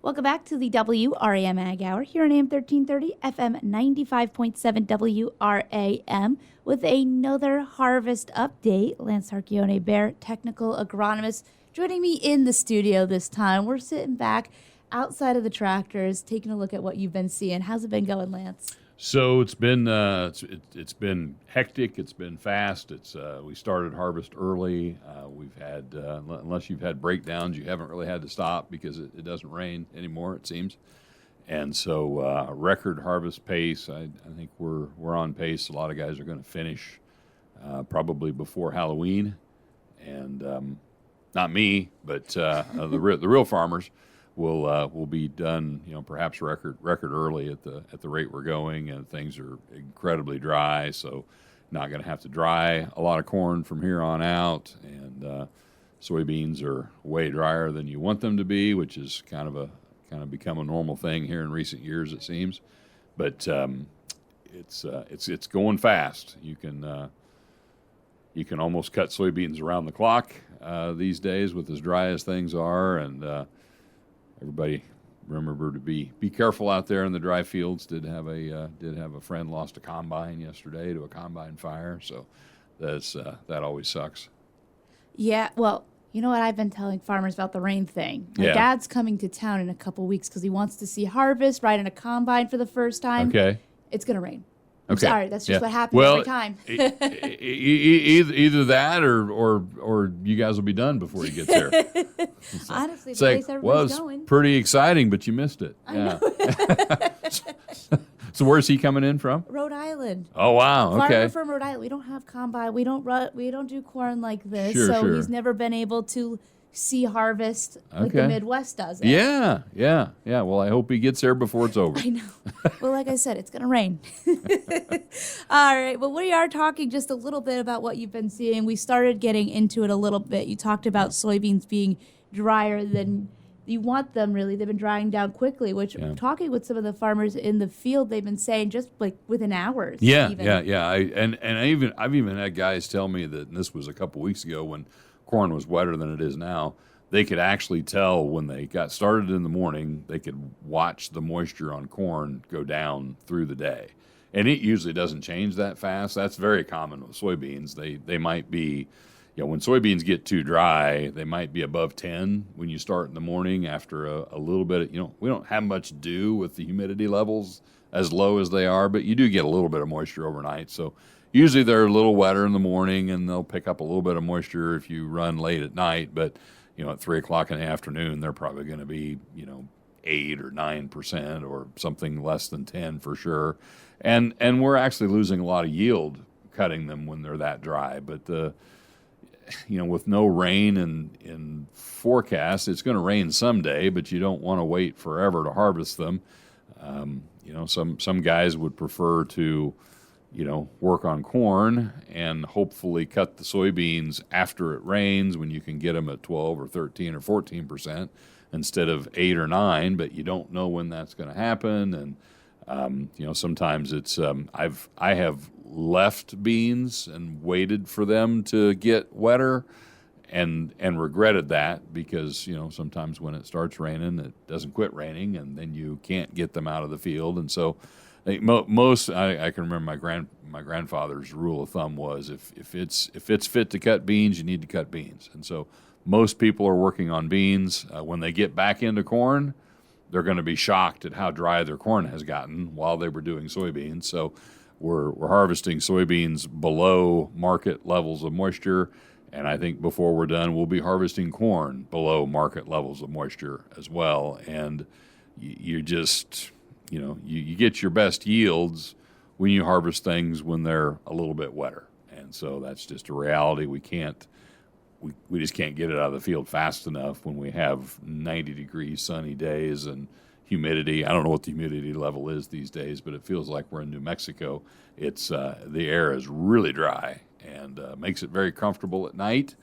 Welcome back to the WRAM Ag Hour here on AM 1330, FM 95.7 WRAM with another harvest update. Lance Tarchione, Bear Technical Agronomist, joining me in the studio this time. We're sitting back outside of the tractors, taking a look at what you've been seeing. How's it been going, Lance? So it's been hectic. It's been fast. We started harvest early. We've had unless you've had breakdowns, you haven't really had to stop because it doesn't rain anymore, it seems. And so record harvest pace. I think we're on pace. A lot of guys are going to finish probably before Halloween, and not me, but the real farmers will be done, perhaps record early at the rate we're going, and things are incredibly dry, so not going to have to dry a lot of corn from here on out, and soybeans are way drier than you want them to be, which is kind of become a normal thing here in recent years, it seems. But it's going fast. You can almost cut soybeans around the clock these days with as dry as things are, and everybody remember to be careful out there in the dry fields. Did have a friend lost a combine yesterday to a combine fire, so that always sucks. Yeah, well, you know what I've been telling farmers about the rain thing. My dad's coming to town in a couple weeks because he wants to see harvest, ride in a combine for the first time. Okay. It's going to rain. I'm Okay. sorry, that's just what happens every time. Either that or you guys will be done before he gets there. Honestly, the place everybody's going. Pretty exciting, but you missed it. Yeah. So where's he coming in from? Rhode Island. Oh wow, okay. Farmer from Rhode Island. We don't have combine. We don't do corn like this. Sure. He's never been able to see harvest like the Midwest does it. Yeah. Well, I hope he gets there before it's over. I know. Well, like I said, it's going to rain. All right. Well, we are talking just a little bit about what you've been seeing. We started getting into it a little bit. You talked about soybeans being drier than you want them, really. They've been drying down quickly, which talking with some of the farmers in the field, they've been saying just like within hours. Yeah. I've even had guys tell me that, and this was a couple weeks ago when corn was wetter than it is now, they could actually tell when they got started in the morning, they could watch the moisture on corn go down through the day. And it usually doesn't change that fast. That's very common with soybeans. They might be, when soybeans get too dry, they might be above 10 when you start in the morning after a little bit of, we don't have much dew with the humidity levels as low as they are, but you do get a little bit of moisture overnight. So usually they're a little wetter in the morning, and they'll pick up a little bit of moisture if you run late at night. But, at 3 o'clock in the afternoon, they're probably going to be, 8 or 9% or something less than 10 for sure. And we're actually losing a lot of yield cutting them when they're that dry. But, with no rain in forecast, it's going to rain someday, but you don't want to wait forever to harvest them. Some guys would prefer to work on corn and hopefully cut the soybeans after it rains when you can get them at 12 or 13 or 14% instead of 8 or 9, but you don't know when that's going to happen. And, sometimes it's, I have left beans and waited for them to get wetter and regretted that because, sometimes when it starts raining, it doesn't quit raining, and then you can't get them out of the field. And so I can remember my grandfather's rule of thumb was if it's fit to cut beans, you need to cut beans. And so most people are working on beans. When they get back into corn, they're going to be shocked at how dry their corn has gotten while they were doing soybeans. So we're harvesting soybeans below market levels of moisture, and I think before we're done, we'll be harvesting corn below market levels of moisture as well. And you just you get your best yields when you harvest things when they're a little bit wetter. And so that's just a reality. We just can't get it out of the field fast enough when we have 90-degree sunny days and humidity. I don't know what the humidity level is these days, but it feels like we're in New Mexico. It's the air is really dry and makes it very comfortable at night.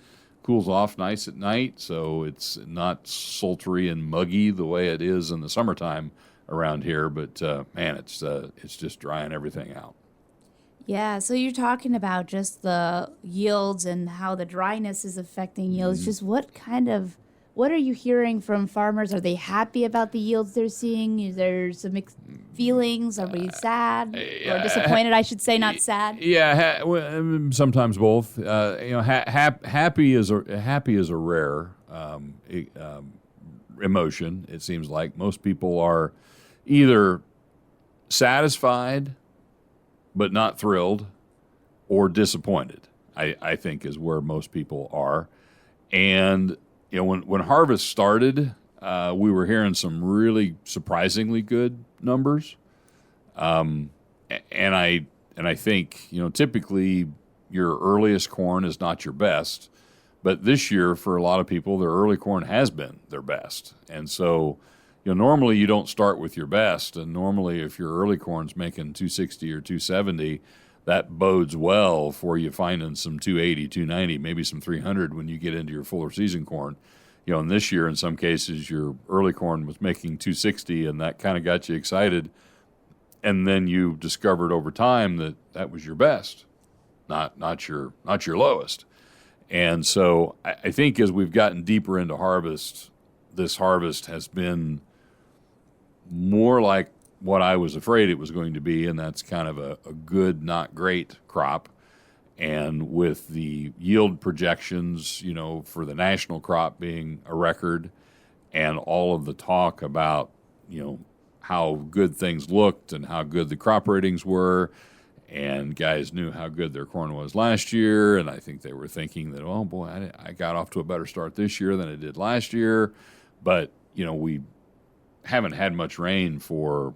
Cools off nice at night, so it's not sultry and muggy the way it is in the summertime around here, but man, it's just drying everything out. Yeah, so you're talking about just the yields and how the dryness is affecting yields. Just what kind of What are you hearing from farmers? Are they happy about the yields they're seeing? Is there some mixed feelings? Are we sad or disappointed? I should say, not sad. Yeah, sometimes both. Happy is a rare emotion. It seems like most people are either satisfied but not thrilled, or disappointed. I think is where most people are. And when harvest started, we were hearing some really surprisingly good numbers. And I think typically your earliest corn is not your best, but this year for a lot of people their early corn has been their best. And so normally you don't start with your best, and normally if your early corn's making 260 or 270, that bodes well for you finding some 280, 290, maybe some 300 when you get into your fuller season corn. And this year in some cases your early corn was making 260, and that kind of got you excited. And then you discovered over time that was your best, not your lowest. And so I think as we've gotten deeper into harvest, this harvest has been more like what I was afraid it was going to be, and that's kind of a good, not great crop. And with the yield projections, for the national crop being a record, and all of the talk about, how good things looked and how good the crop ratings were, and guys knew how good their corn was last year, and I think they were thinking that, oh boy, I got off to a better start this year than I did last year. But we haven't had much rain for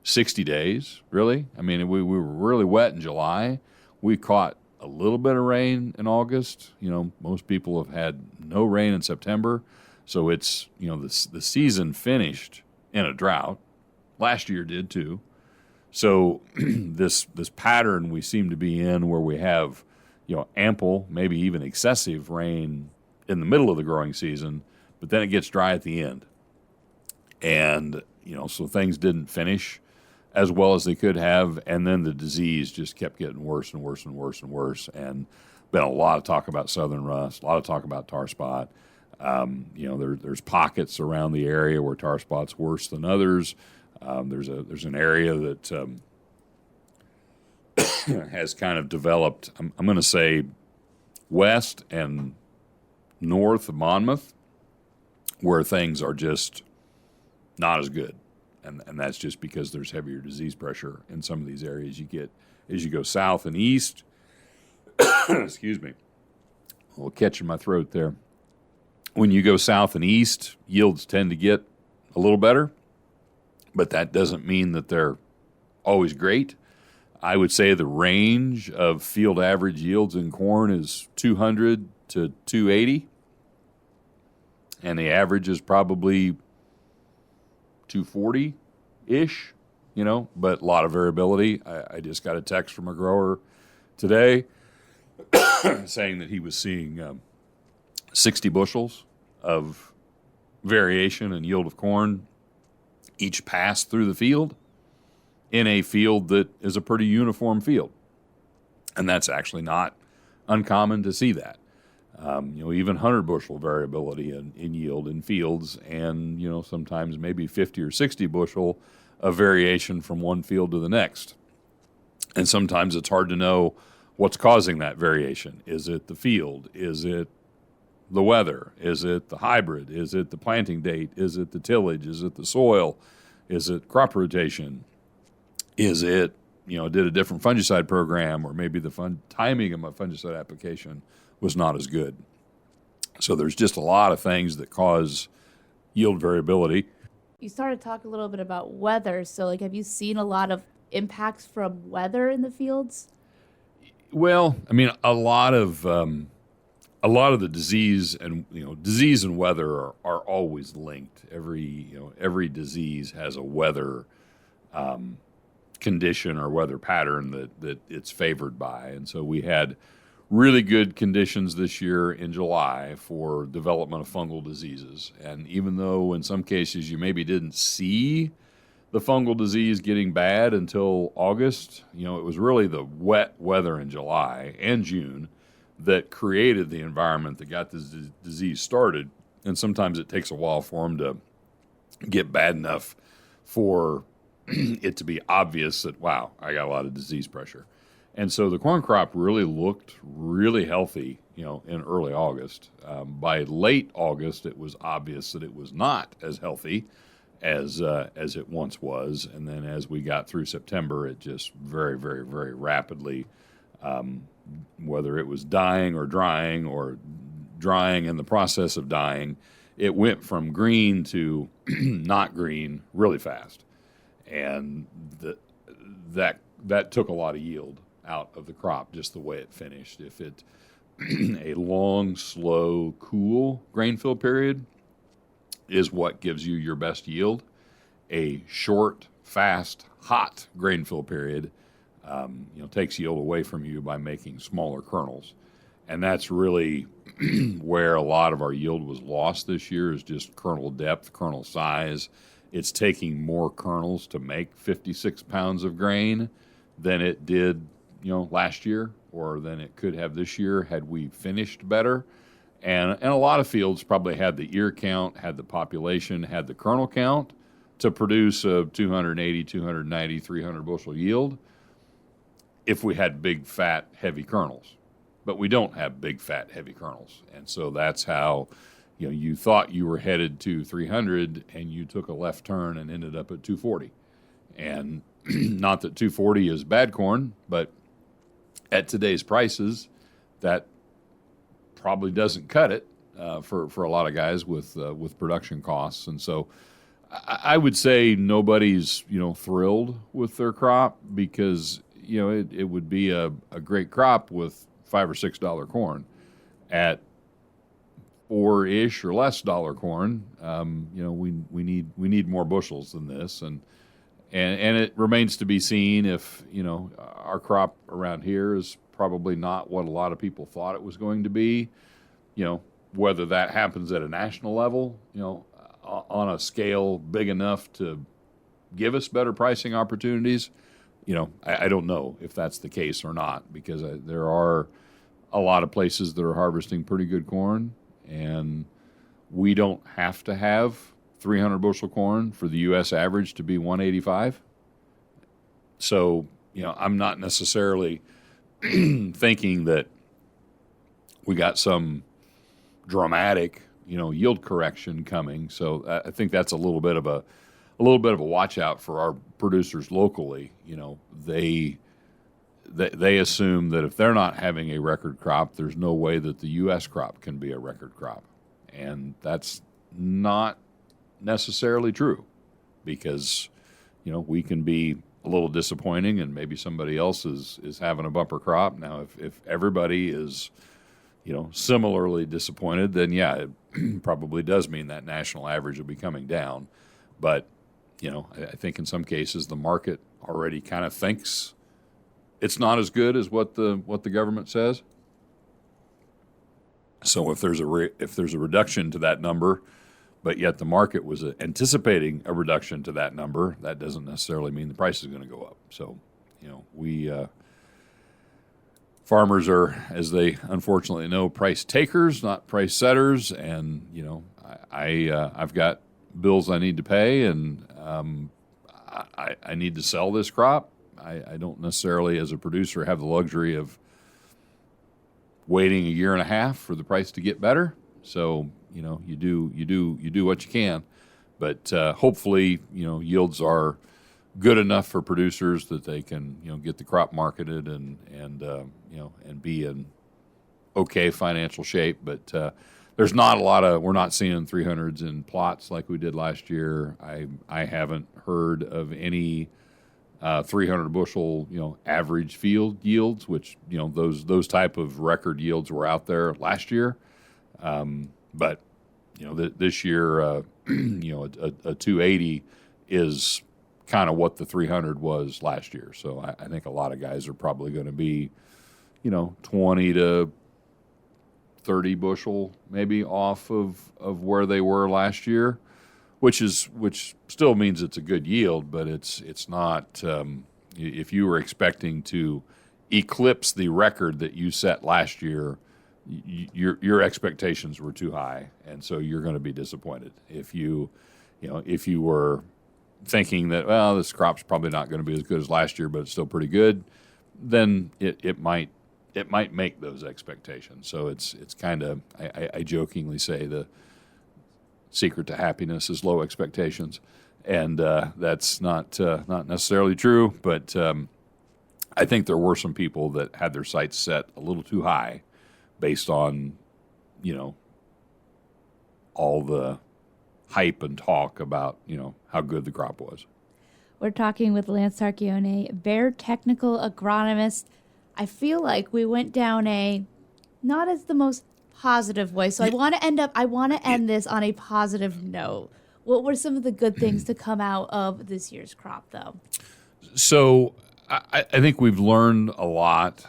60 days, really. I mean, we were really wet in July. We caught a little bit of rain in August. Most people have had no rain in September. So it's, the season finished in a drought. Last year did too. So this pattern we seem to be in, where we have, ample, maybe even excessive rain in the middle of the growing season, but then it gets dry at the end. And, so things didn't finish as well as they could have. And then the disease just kept getting worse and worse and worse and worse. And been a lot of talk about southern rust, a lot of talk about tar spot. There's pockets around the area where tar spot's worse than others. There's an area that has kind of developed, I'm going to say, west and north of Monmouth, where things are just not as good. And that's just because there's heavier disease pressure in some of these areas you get as you go south and east. Excuse me. A little catch in my throat there. When you go south and east, yields tend to get a little better, but that doesn't mean that they're always great. I would say the range of field average yields in corn is 200 to 280, and the average is probably 240-ish, but a lot of variability. I just got a text from a grower today saying that he was seeing 60 bushels of variation in yield of corn each pass through the field in a field that is a pretty uniform field. And that's actually not uncommon to see that. Even 100 bushel variability in yield in fields, and, sometimes maybe 50 or 60 bushel of variation from one field to the next. And sometimes it's hard to know what's causing that variation. Is it the field? Is it the weather? Is it the hybrid? Is it the planting date? Is it the tillage? Is it the soil? Is it crop rotation? Is it, did a different fungicide program, or maybe the timing of my fungicide application was not as good. So there's just a lot of things that cause yield variability. You started to talk a little bit about weather. So, have you seen a lot of impacts from weather in the fields? Well, I mean, a lot of the disease and weather are always linked. Every disease has a weather condition or weather pattern that it's favored by, and so we had really good conditions this year in July for development of fungal diseases. And even though in some cases you maybe didn't see the fungal disease getting bad until August, it was really the wet weather in July and June that created the environment that got this disease started. and sometimes it takes a while for them to get bad enough for it to be obvious that, wow, I got a lot of disease pressure. And so the corn crop really looked really healthy, in early August. By late August, it was obvious that it was not as healthy as it once was. And then as we got through September, it just very, very, very rapidly, whether it was dying or drying in the process of dying, it went from green to not green really fast. And that took a lot of yield out of the crop, just the way it finished. If it a long, slow, cool grain fill period is what gives you your best yield. A short, fast, hot grain fill period, takes yield away from you by making smaller kernels. And that's really where a lot of our yield was lost this year, is just kernel depth, kernel size. It's taking more kernels to make 56 pounds of grain than it did, last year, or than it could have this year had we finished better. And a lot of fields probably had the ear count, had the population, had the kernel count to produce a 280, 290, 300 bushel yield if we had big, fat, heavy kernels. But we don't have big, fat, heavy kernels. And so that's how, you thought you were headed to 300 and you took a left turn and ended up at 240. And not that 240 is bad corn, but at today's prices, that probably doesn't cut it for a lot of guys with production costs. And so I would say nobody's thrilled with their crop, because it would be a great crop with $5 or $6 corn. At $4-ish or less dollar corn, we need more bushels than this, and it remains to be seen if our crop around here is probably not what a lot of people thought it was going to be. Whether that happens at a national level, on a scale big enough to give us better pricing opportunities, I don't know if that's the case or not, because there are a lot of places that are harvesting pretty good corn, and we don't have to have 300 bushel corn for the U.S. average to be 185. So, I'm not necessarily thinking that we got some dramatic, yield correction coming. So I think that's a little bit of a watch out for our producers locally. They assume that if they're not having a record crop, there's no way that the U.S. crop can be a record crop. And that's not necessarily true, because, we can be a little disappointing and maybe somebody else is having a bumper crop. Now, if everybody is, similarly disappointed, then yeah, it probably does mean that national average will be coming down. But, I think in some cases the market already kind of thinks it's not as good as what the government says. So if there's a reduction to that number, but yet the market was anticipating a reduction to that number, that doesn't necessarily mean the price is going to go up. So, we farmers are, as they unfortunately know, price takers, not price setters. And I've got bills I need to pay, and I need to sell this crop. I don't necessarily, as a producer, have the luxury of waiting a year and a half for the price to get better. So, you do what you can, but hopefully, yields are good enough for producers that they can, get the crop marketed and be in okay financial shape. But there's not a lot of, we're not seeing 300s in plots like we did last year. I haven't heard of any 300 bushel, average field yields, which, those type of record yields were out there last year. But, this year, a 280 is kind of what the 300 was last year. So I think a lot of guys are probably going to be, 20 to 30 bushel maybe off of where they were last year, which still means it's a good yield, but it's not, if you were expecting to eclipse the record that you set last year, your expectations were too high, and so you're going to be disappointed. If you were thinking that, well, this crop's probably not going to be as good as last year, but it's still pretty good, then it might make those expectations. So it's kind of, I jokingly say the secret to happiness is low expectations, and that's not necessarily true. But I think there were some people that had their sights set a little too high, based on all the hype and talk about how good the crop was. We're talking with Lance Tarchione, Bayer Technical Agronomist. I feel like we went down a not as the most positive way, so I want to end this on a positive note. What were some of the good things to come out of this year's crop, though? So I think we've learned a lot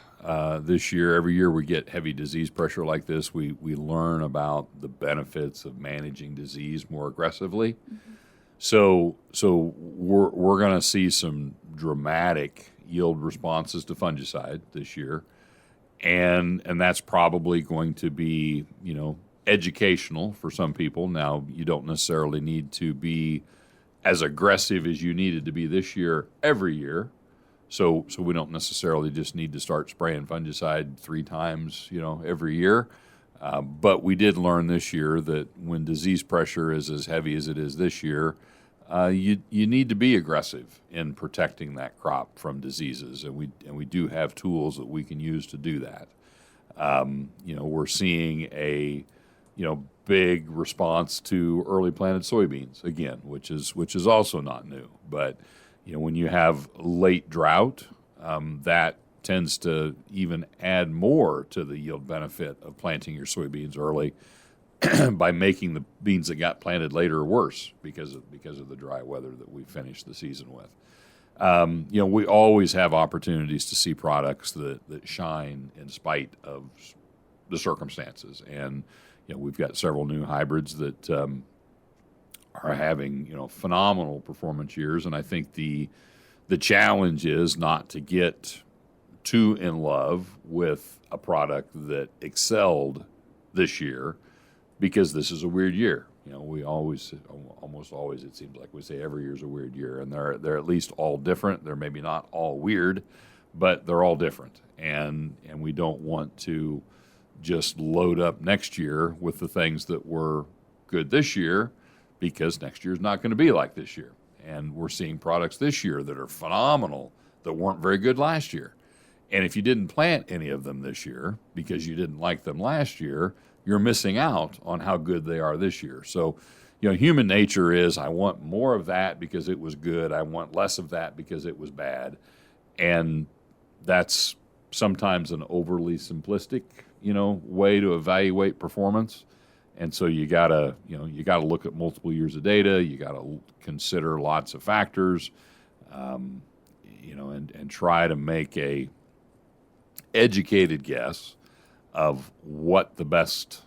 this year. Every year we get heavy disease pressure like this, we learn about the benefits of managing disease more aggressively. Mm-hmm. So we're going to see some dramatic yield responses to fungicide this year, and that's probably going to be educational for some people. Now, you don't necessarily need to be as aggressive as you needed to be this year every year. So we don't necessarily just need to start spraying fungicide 3 times, every year. But we did learn this year that when disease pressure is as heavy as it is this year, you need to be aggressive in protecting that crop from diseases, and we do have tools that we can use to do that. We're seeing a big response to early planted soybeans again, which is also not new, but when you have late drought, that tends to even add more to the yield benefit of planting your soybeans early by making the beans that got planted later worse because of the dry weather that we finished the season with. We always have opportunities to see products that shine in spite of the circumstances, and we've got several new hybrids that are having phenomenal performance years, and I think the challenge is not to get too in love with a product that excelled this year, because this is a weird year. We almost always, it seems like we say every year is a weird year, and they're at least all different. They're maybe not all weird, but they're all different, and we don't want to just load up next year with the things that were good this year, because next year is not going to be like this year. And we're seeing products this year that are phenomenal that weren't very good last year. And if you didn't plant any of them this year because you didn't like them last year, you're missing out on how good they are this year. So, human nature is, I want more of that because it was good. I want less of that because it was bad. And that's sometimes an overly simplistic, way to evaluate performance. And so you gotta look at multiple years of data. You gotta consider lots of factors, and try to make a educated guess of what the best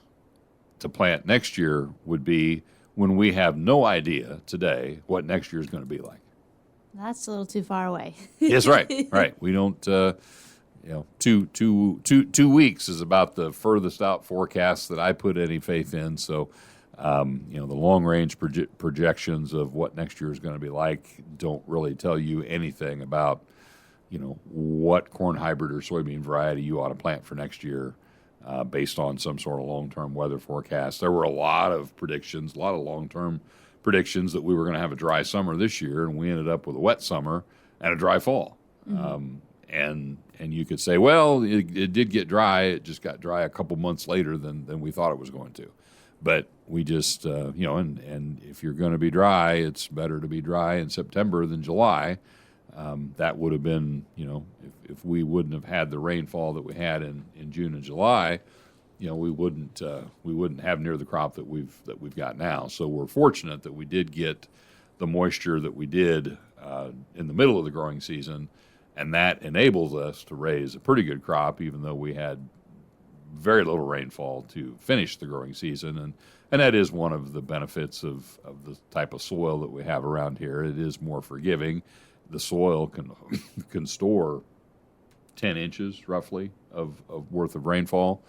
to plant next year would be, when we have no idea today what next year is going to be like. That's a little too far away. Yes, right. We don't. 2 weeks is about the furthest out forecast that I put any faith in. So, the long range projections of what next year is going to be like don't really tell you anything about, what corn hybrid or soybean variety you ought to plant for next year, based on some sort of long-term weather forecast. There were a lot of long-term predictions that we were going to have a dry summer this year, and we ended up with a wet summer and a dry fall. Mm-hmm. And you could say, well, it did get dry. It just got dry a couple months later than we thought it was going to. But we just, and if you're going to be dry, it's better to be dry in September than July. That would have been, if we wouldn't have had the rainfall that we had in June and July, we wouldn't have near the crop that we've got now. So we're fortunate that we did get the moisture that we did in the middle of the growing season, and that enables us to raise a pretty good crop, even though we had very little rainfall to finish the growing season. And that is one of the benefits of the type of soil that we have around here. It is more forgiving. The soil can store 10 inches roughly of worth of rainfall,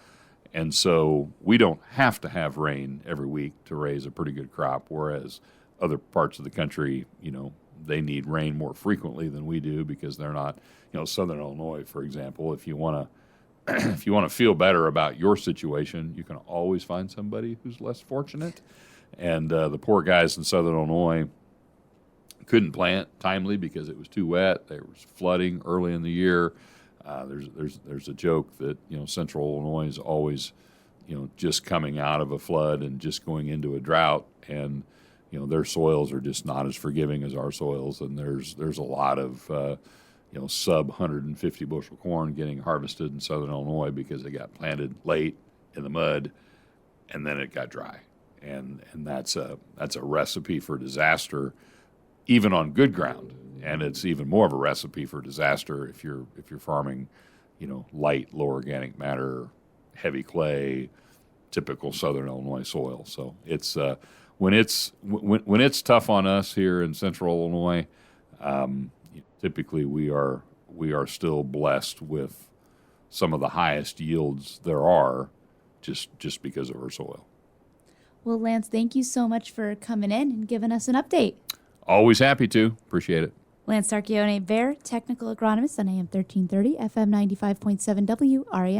And so we don't have to have rain every week to raise a pretty good crop, whereas other parts of the country, they need rain more frequently than we do because they're not, Southern Illinois, for example, if you want to if you want to feel better about your situation, you can always find somebody who's less fortunate. And the poor guys in Southern Illinois couldn't plant timely because it was too wet. There was flooding early in the year. There's a joke that Central Illinois is always just coming out of a flood and just going into a drought, and their soils are just not as forgiving as our soils, and there's a lot of sub 150 bushel corn getting harvested in Southern Illinois because they got planted late in the mud, and then it got dry, and that's a recipe for disaster, even on good ground. And it's even more of a recipe for disaster if you're farming, light, low organic matter, heavy clay, typical Southern Illinois soil. So it's when it's tough on us here in Central Illinois, typically we are still blessed with some of the highest yields there are, just because of our soil. Well, Lance, thank you so much for coming in and giving us an update. Always happy to. Appreciate it. Lance Tarchione, Technical Agronomist on AM 1330, FM 95.7 WRAM.